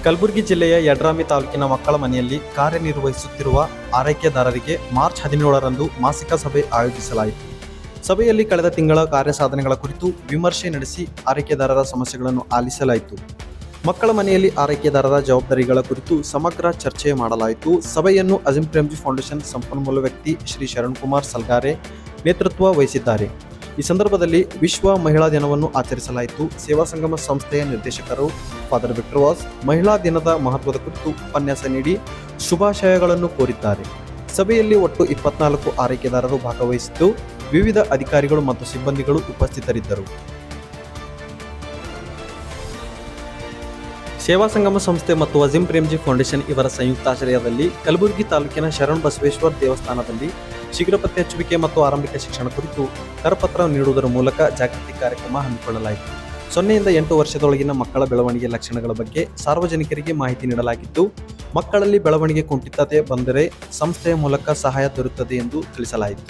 ಕಲಬುರಗಿ ಜಿಲ್ಲೆಯ ಯಡ್ರಾಮಿ ತಾಲೂಕಿನ ಮಕ್ಕಳ ಮನೆಯಲ್ಲಿ ಕಾರ್ಯನಿರ್ವಹಿಸುತ್ತಿರುವ ಆರೈಕೆದಾರರಿಗೆ ಮಾರ್ಚ್ 17ರಂದು ಮಾಸಿಕ ಸಭೆ ಆಯೋಜಿಸಲಾಯಿತು. ಸಭೆಯಲ್ಲಿ ಕಳೆದ ತಿಂಗಳ ಕಾರ್ಯಸಾಧನೆಗಳ ಕುರಿತು ವಿಮರ್ಶೆ ನಡೆಸಿ ಆರೈಕೆದಾರರ ಸಮಸ್ಯೆಗಳನ್ನು ಆಲಿಸಲಾಯಿತು. ಮಕ್ಕಳ ಮನೆಯಲ್ಲಿ ಆರೈಕೆದಾರರ ಜವಾಬ್ದಾರಿಗಳ ಕುರಿತು ಸಮಗ್ರ ಚರ್ಚೆ ಮಾಡಲಾಯಿತು. ಸಭೆಯನ್ನು ಅಜೀಂ ಪ್ರೇಮ್ಜಿ ಫೌಂಡೇಶನ್ ಸಂಪನ್ಮೂಲ ವ್ಯಕ್ತಿ ಶ್ರೀ ಶರಣ್ಕುಮಾರ್ ಸಲ್ಗಾರೆ ನೇತೃತ್ವ ವಹಿಸಿದ್ದಾರೆ. ಈ ಸಂದರ್ಭದಲ್ಲಿ ವಿಶ್ವ ಮಹಿಳಾ ದಿನವನ್ನು ಆಚರಿಸಲಾಯಿತು. ಸೇವಾ ಸಂಗಮ ಸಂಸ್ಥೆಯ ನಿರ್ದೇಶಕರು ಫಾದರ್ ವಿಕ್ಟರ್ ವಾಸ್ ಮಹಿಳಾ ದಿನದ ಮಹತ್ವದ ಕುರಿತು ಉಪನ್ಯಾಸ ನೀಡಿ ಶುಭಾಶಯಗಳನ್ನು ಕೋರಿದ್ದಾರೆ. ಸಭೆಯಲ್ಲಿ ಒಟ್ಟು 24 ಆರೈಕೆದಾರರು ಭಾಗವಹಿಸಿದ್ದು ವಿವಿಧ ಅಧಿಕಾರಿಗಳು ಮತ್ತು ಸಿಬ್ಬಂದಿಗಳು ಉಪಸ್ಥಿತರಿದ್ದರು. ಸೇವಾ ಸಂಗಮ ಸಂಸ್ಥೆ ಮತ್ತು ಅಜೀಂ ಪ್ರೇಮ್ಜಿ ಫೌಂಡೇಶನ್ ಇವರ ಸಂಯುಕ್ತಾಶ್ರಯದಲ್ಲಿ ಕಲಬುರಗಿ ತಾಲೂಕಿನ ಶರಣ ಬಸವೇಶ್ವರ ದೇವಸ್ಥಾನದಲ್ಲಿ ಶೀಘ್ರ ಪತ್ತೆ ಹಚ್ಚುವಿಕೆ ಮತ್ತು ಆರಂಭಿಕ ಶಿಕ್ಷಣ ಕುರಿತು ಕರಪತ್ರ ನೀಡುವುದರ ಮೂಲಕ ಜಾಗೃತಿ ಕಾರ್ಯಕ್ರಮ ಹಮ್ಮಿಕೊಳ್ಳಲಾಯಿತು. 0 ಇಂದ 8 ವರ್ಷದೊಳಗಿನ ಮಕ್ಕಳ ಬೆಳವಣಿಗೆ ಲಕ್ಷಣಗಳ ಬಗ್ಗೆ ಸಾರ್ವಜನಿಕರಿಗೆ ಮಾಹಿತಿ ನೀಡಲಾಗಿದ್ದು, ಮಕ್ಕಳಲ್ಲಿ ಬೆಳವಣಿಗೆ ಕುಂಠಿತತೆ ಬಂದರೆ ಸಂಸ್ಥೆಯ ಮೂಲಕ ಸಹಾಯ ದೊರೆಯುತ್ತದೆ ಎಂದು ತಿಳಿಸಲಾಯಿತು.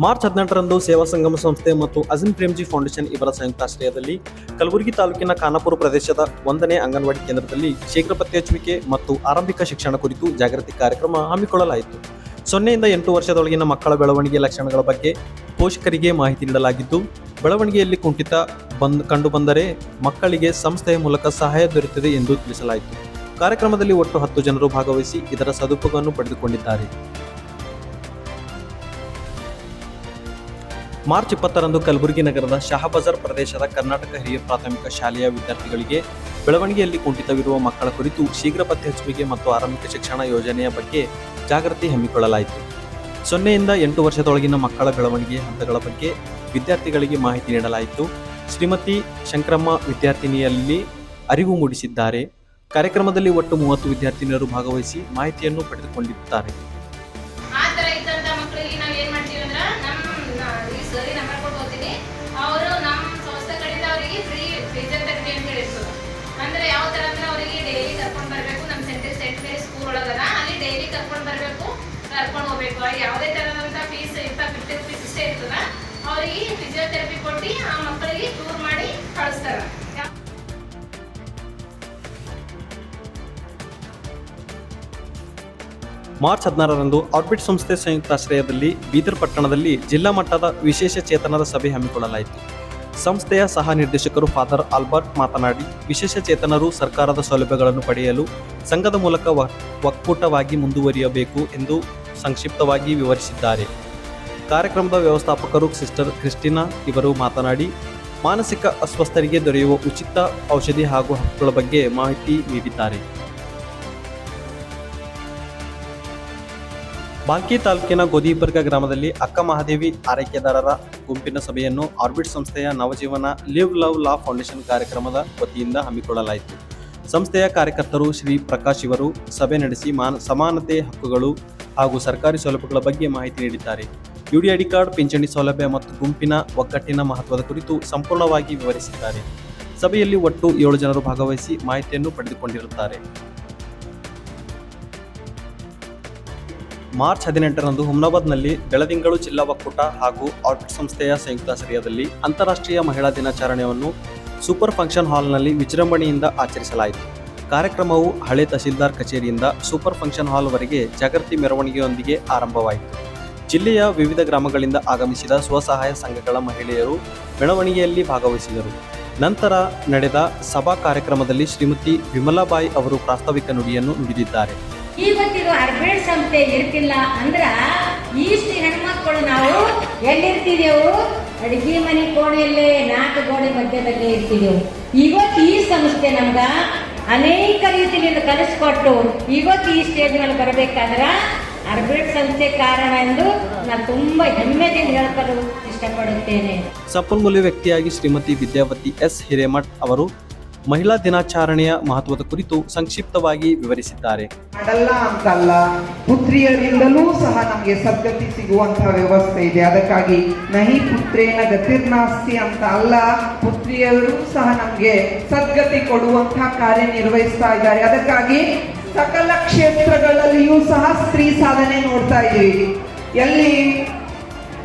ಮಾರ್ಚ್ 18ರಂದು ಸೇವಾ ಸಂಗಮ ಸಂಸ್ಥೆ ಮತ್ತು ಅಜೀಂ ಪ್ರೇಮ್ಜಿ ಫೌಂಡೇಶನ್ ಇವರ ಸಂಯುಕ್ತಾಶ್ರಯದಲ್ಲಿ ಕಲಬುರಗಿ ತಾಲೂಕಿನ ಖಾನಾಪುರ ಪ್ರದೇಶದ 1ನೇ ಅಂಗನವಾಡಿ ಕೇಂದ್ರದಲ್ಲಿ ಶೀಘ್ರ ಪತ್ತೆ ಹಚ್ಚುವಿಕೆ ಮತ್ತು ಆರಂಭಿಕ ಶಿಕ್ಷಣ ಕುರಿತು ಜಾಗೃತಿ ಕಾರ್ಯಕ್ರಮ ಹಮ್ಮಿಕೊಳ್ಳಲಾಯಿತು. 0 ಇಂದ 8 ವರ್ಷದೊಳಗಿನ ಮಕ್ಕಳ ಬೆಳವಣಿಗೆ ಲಕ್ಷಣಗಳ ಬಗ್ಗೆ ಪೋಷಕರಿಗೆ ಮಾಹಿತಿ ನೀಡಲಾಗಿದ್ದು, ಬೆಳವಣಿಗೆಯಲ್ಲಿ ಕುಂಠಿತ ಕಂಡುಬಂದರೆ ಮಕ್ಕಳಿಗೆ ಸಂಸ್ಥೆಯ ಮೂಲಕ ಸಹಾಯ ದೊರೆಯುತ್ತದೆ ಎಂದು ತಿಳಿಸಲಾಯಿತು. ಕಾರ್ಯಕ್ರಮದಲ್ಲಿ ಒಟ್ಟು 10 ಜನರು ಭಾಗವಹಿಸಿ ಇದರ ಸದುಪಯೋಗವನ್ನು ಪಡೆದುಕೊಂಡಿದ್ದಾರೆ. ಮಾರ್ಚ್ 20ರಂದು ಕಲಬುರಗಿ ನಗರದ ಶಹಾಬಜಾರ್ ಪ್ರದೇಶದ ಕರ್ನಾಟಕ ಹಿರಿಯ ಪ್ರಾಥಮಿಕ ಶಾಲೆಯ ವಿದ್ಯಾರ್ಥಿಗಳಿಗೆ ಬೆಳವಣಿಗೆಯಲ್ಲಿ ಕುಂಠಿತವಿರುವ ಮಕ್ಕಳ ಕುರಿತು ಶೀಘ್ರ ಪತ್ತೆ ಹಚ್ಚುವಿಕೆ ಮತ್ತು ಆರಂಭಿಕ ಶಿಕ್ಷಣ ಯೋಜನೆಯ ಬಗ್ಗೆ ಜಾಗೃತಿ ಹಮ್ಮಿಕೊಳ್ಳಲಾಯಿತು. 0 ಇಂದ 8 ವರ್ಷದೊಳಗಿನ ಮಕ್ಕಳ ಬೆಳವಣಿಗೆಯ ಹಂತಗಳ ಬಗ್ಗೆ ವಿದ್ಯಾರ್ಥಿಗಳಿಗೆ ಮಾಹಿತಿ ನೀಡಲಾಯಿತು. ಶ್ರೀಮತಿ ಶಂಕರಮ್ಮ ವಿದ್ಯಾರ್ಥಿನಿಯಲ್ಲಿ ಅರಿವು ಮೂಡಿಸಿದ್ದಾರೆ. ಕಾರ್ಯಕ್ರಮದಲ್ಲಿ ಒಟ್ಟು 30 ವಿದ್ಯಾರ್ಥಿನಿಯರು ಭಾಗವಹಿಸಿ ಮಾಹಿತಿಯನ್ನು ಪಡೆದುಕೊಂಡಿದ್ದಾರೆ. ಅವರು ನಮ್ಮ ಸಂಸ್ಥೆ ಕಡೆಯಿಂದ ಅವರಿಗೆ ಫ್ರೀ ಫಿಸಿಯೋಥೆರಪಿ ಅಂತ ಹೇಳಿರ್ತದೆ. ಅಂದ್ರೆ ಯಾವ ತರ ಅಂದ್ರೆ ಅವರಿಗೆ ಡೈಲಿ ಕರ್ಕೊಂಡು ಬರಬೇಕು. ನಮ್ಮ ಸೆಂಟ್ ಮೇರಿ ಸ್ಕೂಲ್ ಒಳಗದ ಅಲ್ಲಿ ಡೈಲಿ ಕರ್ಕೊಂಡು ಬರಬೇಕು, ಕರ್ಕೊಂಡು ಹೋಗ್ಬೇಕು. ಯಾವುದೇ ತರದಂತ ಫೀಸ್ ಇರ್ತಾ 50 ರೂಪೀಸ್ ಇಷ್ಟೇ ಇರ್ತದ. ಅವರಿಗೆ ಫಿಸಿಯೋಥೆರಪಿ ಕೊಟ್ಟು ಆ ಮಕ್ಕಳಿಗೆ ಟೂರ್ ಮಾಡಿ ಕಳಿಸ್ತಾರ. ಮಾರ್ಚ್ 16ರಂದು ಆರ್ಬಿಟ್ ಸಂಸ್ಥೆ ಸಂಯುಕ್ತಾಶ್ರಯದಲ್ಲಿ ಬೀದರ್ ಪಟ್ಟಣದಲ್ಲಿ ಜಿಲ್ಲಾ ಮಟ್ಟದ ವಿಶೇಷ ಚೇತನರ ಸಭೆ ಹಮ್ಮಿಕೊಳ್ಳಲಾಯಿತು. ಸಂಸ್ಥೆಯ ಸಹ ನಿರ್ದೇಶಕರು ಫಾದರ್ ಆಲ್ಬರ್ಟ್ ಮಾತನಾಡಿ, ವಿಶೇಷ ಚೇತನರು ಸರ್ಕಾರದ ಸೌಲಭ್ಯಗಳನ್ನು ಪಡೆಯಲು ಸಂಘದ ಮೂಲಕ ಒಕ್ಕೂಟವಾಗಿ ಮುಂದುವರಿಯಬೇಕು ಎಂದು ಸಂಕ್ಷಿಪ್ತವಾಗಿ ವಿವರಿಸಿದ್ದಾರೆ. ಕಾರ್ಯಕ್ರಮದ ವ್ಯವಸ್ಥಾಪಕರು ಸಿಸ್ಟರ್ ಕ್ರಿಸ್ಟಿನಾ ಇವರು ಮಾತನಾಡಿ, ಮಾನಸಿಕ ಅಸ್ವಸ್ಥರಿಗೆ ದೊರೆಯುವ ಉಚಿತ ಔಷಧಿ ಹಾಗೂ ಹಕ್ಕುಗಳ ಬಗ್ಗೆ ಮಾಹಿತಿ ನೀಡಿದ್ದಾರೆ. ಬಾಲ್ಕಿ ತಾಲೂಕಿನ ಗೋದಿಬರ್ಗ ಗ್ರಾಮದಲ್ಲಿ ಅಕ್ಕ ಮಹಾದೇವಿ ಆರೈಕೆದಾರರ ಗುಂಪಿನ ಸಭೆಯನ್ನು ಆರ್ಬಿಟ್ ಸಂಸ್ಥೆಯ ನವಜೀವನ ಲಿವ್ ಲವ್ ಲಾ ಫೌಂಡೇಶನ್ ಕಾರ್ಯಕ್ರಮದ ವತಿಯಿಂದ ಹಮ್ಮಿಕೊಳ್ಳಲಾಯಿತು. ಸಂಸ್ಥೆಯ ಕಾರ್ಯಕರ್ತರು ಶ್ರೀ ಪ್ರಕಾಶ್ ಇವರು ಸಭೆ ನಡೆಸಿ ಸಮಾನತೆ ಹಕ್ಕುಗಳು ಹಾಗೂ ಸರ್ಕಾರಿ ಸೌಲಭ್ಯಗಳ ಬಗ್ಗೆ ಮಾಹಿತಿ ನೀಡಿದ್ದಾರೆ. ಯುಡಿಐಡಿ ಕಾರ್ಡ್, ಪಿಂಚಣಿ ಸೌಲಭ್ಯ ಮತ್ತು ಗುಂಪಿನ ಒಗ್ಗಟ್ಟಿನ ಮಹತ್ವದ ಕುರಿತು ಸಂಪೂರ್ಣವಾಗಿ ವಿವರಿಸಿದ್ದಾರೆ. ಸಭೆಯಲ್ಲಿ ಒಟ್ಟು 7 ಜನರು ಭಾಗವಹಿಸಿ ಮಾಹಿತಿಯನ್ನು ಪಡೆದುಕೊಂಡಿರುತ್ತಾರೆ. ಮಾರ್ಚ್ 18ರಂದು ಹುಮ್ನಾಬಾದ್ನಲ್ಲಿ ಬೆಳದಿಂಗಳು ಜಿಲ್ಲಾ ಒಕ್ಕೂಟ ಹಾಗೂ ಆರ್ಬಿಟ್ ಸಂಸ್ಥೆಯ ಸಂಯುಕ್ತಾಶ್ರಯದಲ್ಲಿ ಅಂತಾರಾಷ್ಟ್ರೀಯ ಮಹಿಳಾ ದಿನಾಚರಣೆಯನ್ನು ಸೂಪರ್ ಫಂಕ್ಷನ್ ಹಾಲ್ನಲ್ಲಿ ವಿಜೃಂಭಣೆಯಿಂದ ಆಚರಿಸಲಾಯಿತು. ಕಾರ್ಯಕ್ರಮವು ಹಳೆ ತಹಸೀಲ್ದಾರ್ ಕಚೇರಿಯಿಂದ ಸೂಪರ್ ಫಂಕ್ಷನ್ ಹಾಲ್ವರೆಗೆ ಜಾಗೃತಿ ಮೆರವಣಿಗೆಯೊಂದಿಗೆ ಆರಂಭವಾಯಿತು. ಜಿಲ್ಲೆಯ ವಿವಿಧ ಗ್ರಾಮಗಳಿಂದ ಆಗಮಿಸಿದ ಸ್ವಸಹಾಯ ಸಂಘಗಳ ಮಹಿಳೆಯರು ಮೆರವಣಿಗೆಯಲ್ಲಿ ಭಾಗವಹಿಸಿದರು. ನಂತರ ನಡೆದ ಸಭಾ ಕಾರ್ಯಕ್ರಮದಲ್ಲಿ ಶ್ರೀಮತಿ ವಿಮಲಾಬಾಯಿ ಅವರು ಪ್ರಾಸ್ತಾವಿಕ ನುಡಿಯನ್ನು ನುಡಿದಿದ್ದಾರೆ. ಇವತ್ತಿಗೂ ಆರ್ಬಿಟ್ ಸಂಸ್ಥೆ ಇರ್ತಿಲ್ಲ ಅಂದ್ರ ಇಷ್ಟು ಹೆಣ್ಮಕ್ಳು ನಾವು ಎಲ್ಲಿರ್ತಿದೆವು? ಅಡಿಗೆ ಮನೆ ಕೋಣೆಯಲ್ಲೇ 4 ಗೋಡೆ ಮಧ್ಯದಲ್ಲೇ ಇರ್ತಿದೆವು. ಇವತ್ತು ಈ ಸಂಸ್ಥೆ ನಮ್ಗ ಅನೇಕ ರೀತಿಯಿಂದ ಕಲಿಸ್ಕೊಟ್ಟು ಇವತ್ತು ಈ ಸ್ಟೇಜ್ ಮೇಲೆ ಬರಬೇಕಾದ್ರ ಆರ್ಬಿಟ್ ಸಂಸ್ಥೆ ಕಾರಣ ಎಂದು ನಾನು ತುಂಬಾ ಹೆಮ್ಮೆದಿಂದ ಹೇಳ್ಕೊಂಡು ಇಷ್ಟಪಡುತ್ತೇನೆ. ಸಂಪನ್ಮೂಲ ವ್ಯಕ್ತಿಯಾಗಿ ಶ್ರೀಮತಿ ವಿದ್ಯಾವತಿ ಎಸ್ ಹಿರೇಮಠ್ ಅವರು ಮಹಿಳಾ ದಿನಾಚರಣೆಯ ಮಹತ್ವದ ಕುರಿತು ಸಂಕ್ಷಿಪ್ತವಾಗಿ ವಿವರಿಸಿದ್ದಾರೆ. ಮಾಡಲ್ಲ ಅಂತಲ್ಲ, ಪುತ್ರಿಯರಿಂದಲೂ ಸಹ ನಮಗೆ ಸದ್ಗತಿ ಸಿಗುವಂತಹ ವ್ಯವಸ್ಥೆ ಇದೆ. ಅದಕ್ಕಾಗಿ ನಹಿ ಪುತ್ರೇನ ಗತಿರ್ನಾಸ್ತಿ ಅಂತ ಅಲ್ಲ, ಪುತ್ರಿಯರು ಸಹ ನಮಗೆ ಸದ್ಗತಿ ಕೊಡುವಂತಹ ಕಾರ್ಯ ನಿರ್ವಹಿಸ್ತಾ ಇದ್ದಾರೆ. ಅದಕ್ಕಾಗಿ ಸಕಲ ಕ್ಷೇತ್ರಗಳಲ್ಲಿಯೂ ಸಹ ಸ್ತ್ರೀ ಸಾಧನೆ ನೋಡ್ತಾ ಇದ್ದೀವಿ. ಎಲ್ಲಿ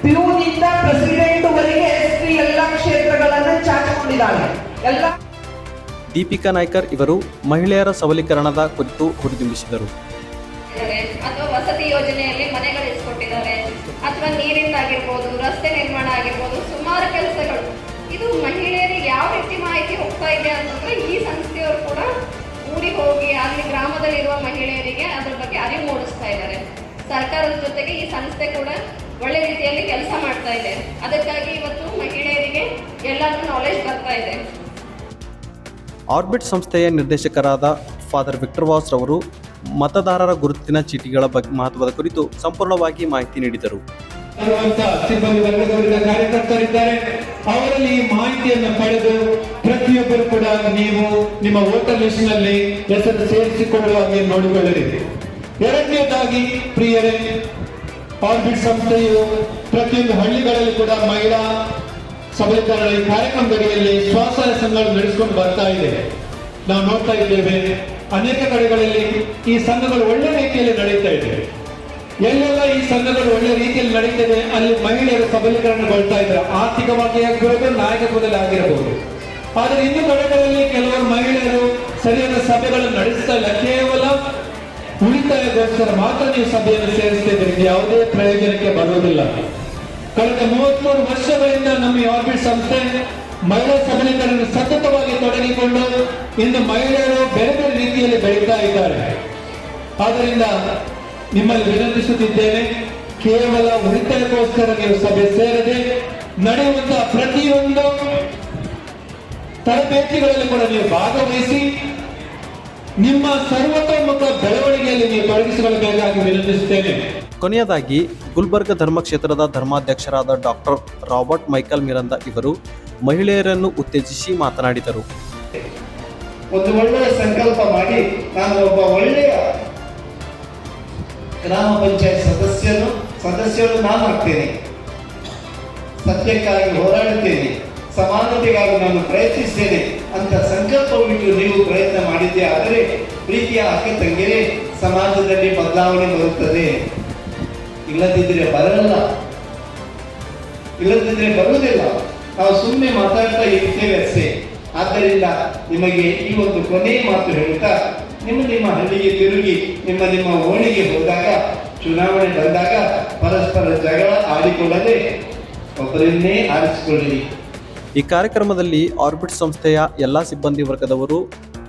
ಪ್ಯೂನಿಂದ ಪ್ರೆಸಿಡೆಂಟ್ ವರೆಗೆ ಸ್ತ್ರೀ ಎಲ್ಲ ಕ್ಷೇತ್ರಗಳನ್ನು ಚಾಚು ತಗೊಂಡಿದ್ದಾನೆ. ಎಲ್ಲ ದೀಪಿಕಾ ನಾಯ್ಕರ್ ಇವರು ಮಹಿಳೆಯರ ಸಬಲೀಕರಣದ ಕುರಿತು ಹುರಿದುಂಬಿಸಿದರು. ಅಥವಾ ವಸತಿ ಯೋಜನೆಯಲ್ಲಿ ಮನೆಗಳು ಇಸ್ಕೊಟ್ಟಿದ್ದಾರೆ, ಅಥವಾ ನೀರಿಂದಾಗಿರ್ಬೋದು, ರಸ್ತೆ ನಿರ್ಮಾಣ ಆಗಿರ್ಬೋದು, ಸುಮಾರು ಕೆಲಸಗಳು. ಇದು ಮಹಿಳೆಯರಿಗೆ ಯಾವ ರೀತಿ ಮಾಹಿತಿ ಹೋಗ್ತಾ ಇದೆ ಅಂತಂದ್ರೆ ಈ ಸಂಸ್ಥೆಯವರು ಕೂಡ ಊರಿಗೆ ಹೋಗಿ ಅಲ್ಲಿ ಗ್ರಾಮದಲ್ಲಿರುವ ಮಹಿಳೆಯರಿಗೆ ಅದ್ರ ಬಗ್ಗೆ ಅರಿವು ಮೂಡಿಸ್ತಾ ಇದ್ದಾರೆ. ಸರ್ಕಾರದ ಜೊತೆಗೆ ಈ ಸಂಸ್ಥೆ ಕೂಡ ಒಳ್ಳೆ ರೀತಿಯಲ್ಲಿ ಕೆಲಸ ಮಾಡ್ತಾ ಇದೆ. ಅದಕ್ಕಾಗಿ ಇವತ್ತು ಮಹಿಳೆಯರಿಗೆ ಎಲ್ಲಾದ್ರೂ ನಾಲೆಜ್ ಬರ್ತಾ ಇದೆ. ಆರ್ಬಿಟ್ ಸಂಸ್ಥೆಯ ನಿರ್ದೇಶಕರಾದ ಫಾದರ್ ವಿಕ್ಟರ್ ವಾಸ್ ರವರು ಮತದಾರರ ಗುರುತಿನ ಚೀಟಿಗಳ ಬಗ್ಗೆ ಮಹತ್ವದ ಕುರಿತು ಸಂಪೂರ್ಣವಾಗಿ ಮಾಹಿತಿ ನೀಡಿದರು. ಸಿಬ್ಬಂದಿ ವರ್ಗದವರಿದ್ದ ಕಾರ್ಯಕರ್ತರಿದ್ದಾರೆ, ಅವರಲ್ಲಿ ಈ ಮಾಹಿತಿಯನ್ನು ಪಡೆದು ಪ್ರತಿಯೊಬ್ಬರು ಕೂಡ ನೀವು ನಿಮ್ಮ ವೋಟರ್ ಲಿಸ್ಟ್ ನಲ್ಲಿ ಹೆಸರು ಸೇರಿಸಿಕೊಳ್ಳುವ ಹಾಗೆ ನೋಡಿಕೊಳ್ಳಿರಿ. ಎರಡನೇದಾಗಿ ಪ್ರಿಯರೇ, ಆರ್ಬಿಟ್ ಸಂಸ್ಥೆಯು ಪ್ರತಿಯೊಂದು ಹಳ್ಳಿಗಳಲ್ಲಿ ಕೂಡ ಮಹಿಳಾ ಸಬಲೀಕರಣ ಈ ಕಾರ್ಯಕ್ರಮದಡಿಯಲ್ಲಿ ಸ್ವಸಹಾಯ ಸಂಘಗಳು ನಡೆಸಿಕೊಂಡು ಬರ್ತಾ ಇದೆ. ನಾವು ನೋಡ್ತಾ ಇದ್ದೇವೆ, ಅನೇಕ ಕಡೆಗಳಲ್ಲಿ ಈ ಸಂಘಗಳು ಒಳ್ಳೆ ರೀತಿಯಲ್ಲಿ ನಡೀತಾ ಇದೆ. ಎಲ್ಲೆಲ್ಲ ಈ ಸಂಘಗಳು ಒಳ್ಳೆ ರೀತಿಯಲ್ಲಿ ನಡೀತದೆ ಅಲ್ಲಿ ಮಹಿಳೆಯರು ಸಬಲೀಕರಣಗೊಳ್ತಾ ಇದ್ದಾರೆ. ಆರ್ಥಿಕವಾಗಿ ಆಗಿರಬಹುದು, ನಾಯಕತ್ವದಲ್ಲಿ ಆಗಿರಬಹುದು. ಆದರೆ ಇನ್ನು ಕಡೆಗಳಲ್ಲಿ ಕೆಲವರು ಮಹಿಳೆಯರು ಸರಿಯಾದ ಸಭೆಗಳನ್ನು ನಡೆಸ್ತಾ ಇಲ್ಲ. ಕೇವಲ ಉಳಿತಾಯಕ್ಕೋಸ್ಕರ ಮಾತ್ರ ನೀವು ಸಭೆಯನ್ನು ಸೇರಿಸ್ತಾ ಇದ್ದೀರಿ, ಯಾವುದೇ ಪ್ರಯೋಜನಕ್ಕೆ ಬರುವುದಿಲ್ಲ. ಕಳೆದ 33 ವರ್ಷಗಳಿಂದ ನಮ್ಮ ಆರ್ಬಿಟ್ ಸಂಸ್ಥೆ ಮಹಿಳಾ ಸಬಲೀಕರಣ ಸತತವಾಗಿ ತೊಡಗಿಕೊಂಡು ಇಂದು ಮಹಿಳೆಯರು ಬೇರೆ ಬೇರೆ ರೀತಿಯಲ್ಲಿ ಬೆಳೀತಾ ಇದ್ದಾರೆ. ಆದ್ದರಿಂದ ನಿಮ್ಮಲ್ಲಿ ವಿನಂತಿಸುತ್ತಿದ್ದೇನೆ, ಕೇವಲ ಉಳಿತಾಯಕ್ಕೋಸ್ಕರ ನೀವು ಸಭೆ ಸೇರದೆ ನಡೆಯುವಂತಹ ಪ್ರತಿಯೊಂದು ತರಬೇತಿಗಳಲ್ಲಿ ಕೂಡ ನೀವು ಭಾಗವಹಿಸಿ ನಿಮ್ಮ ಸರ್ವತೋಮುಖ ಬೆಳವಣಿಗೆಯಲ್ಲಿ ನೀವು ತೊಡಗಿಸಿಕೊಳ್ಳಬೇಕಾಗಿ ವಿನಂತಿಸುತ್ತೇನೆ. ಕೊನೆಯದಾಗಿ ಗುಲ್ಬರ್ಗ ಧರ್ಮಕ್ಷೇತ್ರದ ಧರ್ಮಾಧ್ಯಕ್ಷರಾದ ಡಾಕ್ಟರ್ ರಾಬರ್ಟ್ ಮೈಕಲ್ ಮಿರಂದ ಇವರು ಮಹಿಳೆಯರನ್ನು ಉತ್ತೇಜಿಸಿ ಮಾತನಾಡಿದರು. ಒಂದು ಒಳ್ಳೆಯ ಸಂಕಲ್ಪ ಮಾಡಿ ನಾನು ಒಬ್ಬ ಒಳ್ಳೆಯ ಗ್ರಾಮ ಪಂಚಾಯತ್ ಸದಸ್ಯರು ನಾನು ಆಗ್ತೇನೆ, ಸತ್ಯಕ್ಕಾಗಿ ಹೋರಾಡುತ್ತೇನೆ, ಸಮಾನತೆಗಾಗಿ ನಾನು ಪ್ರಯತ್ನಿಸ್ತೇನೆ ಅಂತ ಸಂಕಲ್ಪವಿಟ್ಟು ನೀವು ಪ್ರಯತ್ನ ಮಾಡಿದ್ದೆ ಆದರೆ ಪ್ರೀತಿಯ ಅಕ್ಕ ತಂಗಿಯರೇ, ಸಮಾಜದಲ್ಲಿ ಬದಲಾವಣೆ ಬರುತ್ತದೆ. ಇಲ್ಲದಿದ್ದರೆ ಬರುವುದಿಲ್ಲ. ನಾವು ಸುಮ್ಮನೆ ಮಾತಾಡ್ತಾ ಇರ್ತೇವೆ ಅಷ್ಟೇ. ಆದ್ದರಿಂದ ನಿಮಗೆ ಈ ಒಂದು ಕೊನೆಯ ಮಾತು ಹೇಳುತ್ತಾ, ನಿಮ್ಮ ಹಳ್ಳಿಗೆ ತಿರುಗಿ ನಿಮ್ಮ ಓಣಿಗೆ ಹೋದಾಗ, ಚುನಾವಣೆ ಬಂದಾಗ ಪರಸ್ಪರ ಜಗಳ ಆಡಿಕೊಳ್ಳದೆ ಒಬ್ಬರನ್ನೇ ಆರಿಸಿಕೊಳ್ಳಿರಿ. ಈ ಕಾರ್ಯಕ್ರಮದಲ್ಲಿ ಆರ್ಬಿಟ್ ಸಂಸ್ಥೆಯ ಎಲ್ಲ ಸಿಬ್ಬಂದಿ ವರ್ಗದವರು,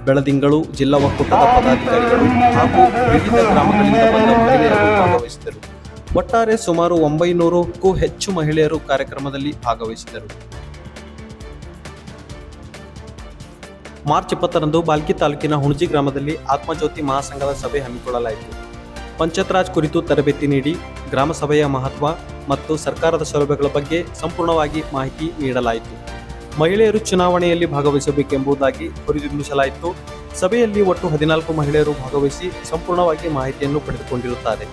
ಬೆಳದಿಂಗಳು, ಜಿಲ್ಲಾ ಒಕ್ಕೂಟದ ಪದಾಧಿಕಾರಿಗಳು ಹಾಗೂ ವಿವಿಧ ಗ್ರಾಮಗಳಿಂದ ಬಂದ ಮಹಿಳೆಯರು ಭಾಗವಹಿಸಿದರು. ಒಟ್ಟಾರೆ ಸುಮಾರು 900ಕ್ಕೂ ಹೆಚ್ಚು ಮಹಿಳೆಯರು ಕಾರ್ಯಕ್ರಮದಲ್ಲಿ ಭಾಗವಹಿಸಿದರು. ಮಾರ್ಚ್ 20ರಂದು ಬಾಲ್ಕಿ ತಾಲೂಕಿನ ಹುಣಜಿ ಗ್ರಾಮದಲ್ಲಿ ಆತ್ಮಜ್ಯೋತಿ ಮಹಾಸಂಘದ ಸಭೆ ಹಮ್ಮಿಕೊಳ್ಳಲಾಯಿತು. ಪಂಚಾಯತ್ ರಾಜ್ ಕುರಿತು ತರಬೇತಿ ನೀಡಿ ಗ್ರಾಮ ಸಭೆಯ ಮಹತ್ವ ಮತ್ತು ಸರ್ಕಾರದ ಸೌಲಭ್ಯಗಳ ಬಗ್ಗೆ ಸಂಪೂರ್ಣವಾಗಿ ಮಾಹಿತಿ ನೀಡಲಾಯಿತು. ಮಹಿಳೆಯರು ಚುನಾವಣೆಯಲ್ಲಿ ಭಾಗವಹಿಸಬೇಕೆಂಬುದಾಗಿ ಹುರಿದುಂಬಿಸಲಾಯಿತು. ಸಭೆಯಲ್ಲಿ ಒಟ್ಟು 14 ಮಹಿಳೆಯರು ಭಾಗವಹಿಸಿ ಸಂಪೂರ್ಣವಾಗಿ ಮಾಹಿತಿಯನ್ನು ಪಡೆದುಕೊಂಡಿರುತ್ತಾರೆ.